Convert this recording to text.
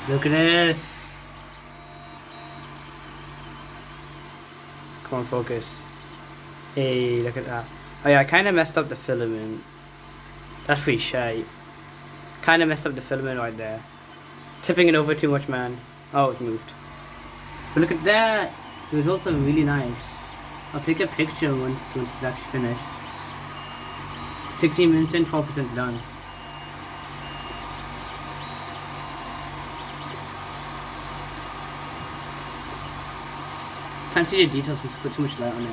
Look at this. Come on, focus. Hey, look at that. Oh yeah, I kind of messed up the filament. That's pretty shy. Kind of messed up the filament right there. Tipping it over too much, man. Oh, it moved. But look at that. It was also really nice. I'll take a picture once it's actually finished. 16 minutes in, 12% done. Can't see the details since I put too much light on it.